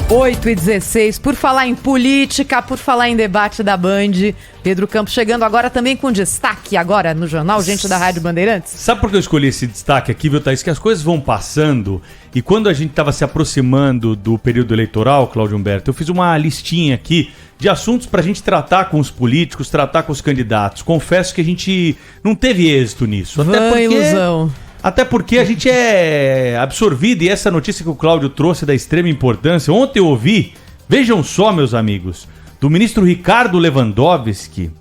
8h16, por falar em política, por falar em debate da Band, Pedro Campos chegando agora também com destaque agora no Jornal Gente da Rádio Bandeirantes. Sabe por que eu escolhi esse destaque aqui, viu, Thaís? Que as coisas vão passando e quando a gente estava se aproximando do período eleitoral, Cláudio Humberto, eu fiz uma listinha aqui de assuntos pra gente tratar com os políticos, tratar com os candidatos. Confesso que a gente não teve êxito nisso. Até porque a gente é absorvido, e essa notícia que o Cláudio trouxe é da extrema importância. Ontem eu ouvi, vejam só, meus amigos, do ministro Ricardo Lewandowski,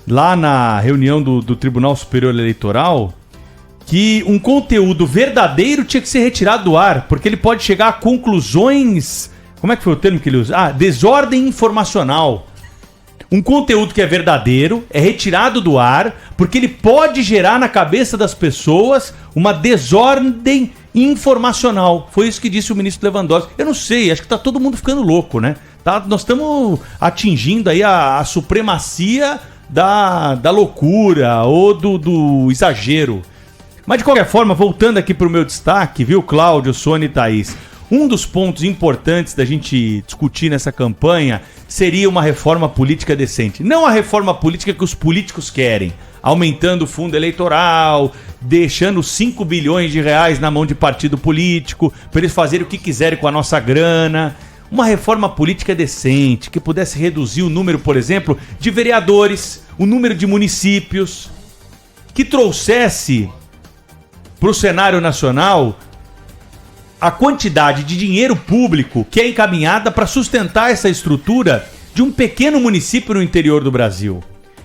lá na reunião do Tribunal Superior Eleitoral, que um conteúdo verdadeiro tinha que ser retirado do ar, porque ele pode chegar a conclusões... Como é que foi o termo que ele usa? Desordem informacional. Um conteúdo que é verdadeiro é retirado do ar porque ele pode gerar na cabeça das pessoas uma desordem informacional. Foi isso que disse o ministro Lewandowski. Eu não sei, acho que tá todo mundo ficando louco, né? Nós estamos atingindo aí a supremacia da loucura ou do exagero. Mas de qualquer forma, voltando aqui pro meu destaque, viu, Cláudio, Sônia e Thaís? Um dos pontos importantes da gente discutir nessa campanha seria uma reforma política decente. Não a reforma política que os políticos querem, aumentando o fundo eleitoral, deixando 5 bilhões de reais na mão de partido político, para eles fazerem o que quiserem com a nossa grana. Uma reforma política decente, que pudesse reduzir o número, por exemplo, de vereadores, o número de municípios, que trouxesse para o cenário nacional a quantidade de dinheiro público que é encaminhada para sustentar essa estrutura de um pequeno município no interior do Brasil.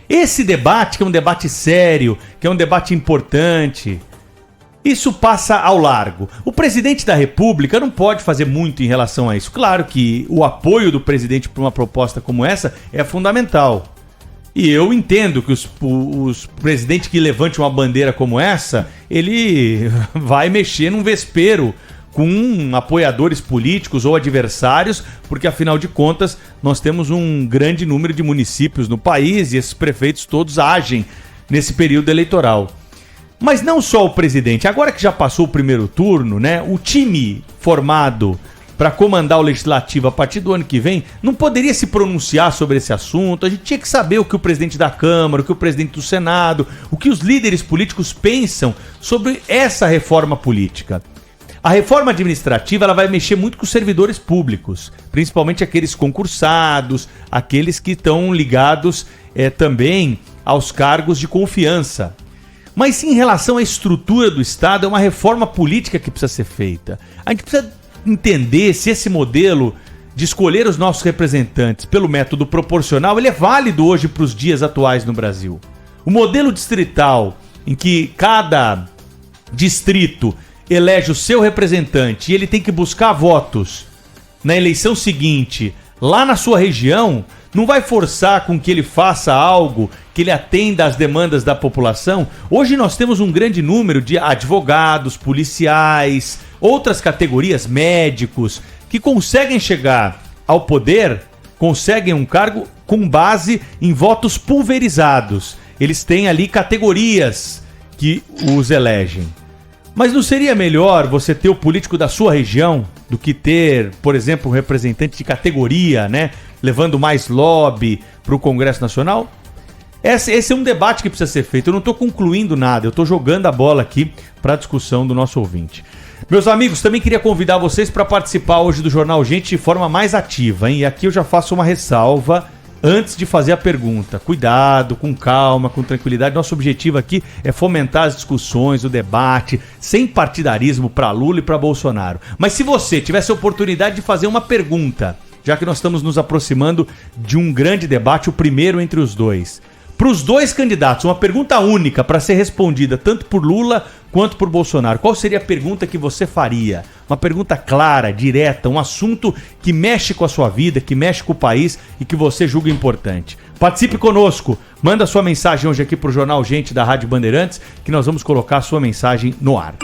Esse debate, que é um debate sério, que é um debate importante, isso passa ao largo. O presidente da República não pode fazer muito em relação a isso. Claro que o apoio do presidente para uma proposta como essa é fundamental. E eu entendo que os presidentes que levantem uma bandeira como essa, ele vai mexer num vespeiro com apoiadores políticos ou adversários, porque afinal de contas nós temos um grande número de municípios no país e esses prefeitos todos agem nesse período eleitoral. Mas não só o presidente, agora que já passou o primeiro turno, né, o time formado para comandar o legislativo a partir do ano que vem não poderia se pronunciar sobre esse assunto. A gente tinha que saber o que o presidente da Câmara, o que o presidente do Senado, o que os líderes políticos pensam sobre essa reforma política. A reforma administrativa ela vai mexer muito com os servidores públicos, principalmente aqueles concursados, aqueles que estão ligados também aos cargos de confiança. Mas em relação à estrutura do Estado, é uma reforma política que precisa ser feita. A gente precisa entender se esse modelo de escolher os nossos representantes pelo método proporcional ele é válido hoje para os dias atuais no Brasil. O modelo distrital, em que cada distrito elege o seu representante e ele tem que buscar votos na eleição seguinte lá na sua região, não vai forçar com que ele faça algo que ele atenda às demandas da população. Hoje nós temos um grande número de advogados, policiais, outras categorias, médicos, que conseguem chegar ao poder, conseguem um cargo com base em votos pulverizados. Eles têm ali categorias que os elegem. Mas não seria melhor você ter o político da sua região do que ter, por exemplo, um representante de categoria, né? Levando mais lobby para o Congresso Nacional? Esse é um debate que precisa ser feito. Eu não estou concluindo nada, eu estou jogando a bola aqui para a discussão do nosso ouvinte. Meus amigos, também queria convidar vocês para participar hoje do Jornal Gente de forma mais ativa, hein? E aqui eu já faço uma ressalva antes de fazer a pergunta. Cuidado, com calma, com tranquilidade. Nosso objetivo aqui é fomentar as discussões, o debate, sem partidarismo para Lula e para Bolsonaro. Mas se você tivesse a oportunidade de fazer uma pergunta, já que nós estamos nos aproximando de um grande debate, o primeiro entre os dois, para os dois candidatos, uma pergunta única para ser respondida tanto por Lula quanto por Bolsonaro, qual seria a pergunta que você faria? Uma pergunta clara, direta, um assunto que mexe com a sua vida, que mexe com o país e que você julga importante. Participe conosco, manda sua mensagem hoje aqui para o Jornal Gente da Rádio Bandeirantes, que nós vamos colocar a sua mensagem no ar.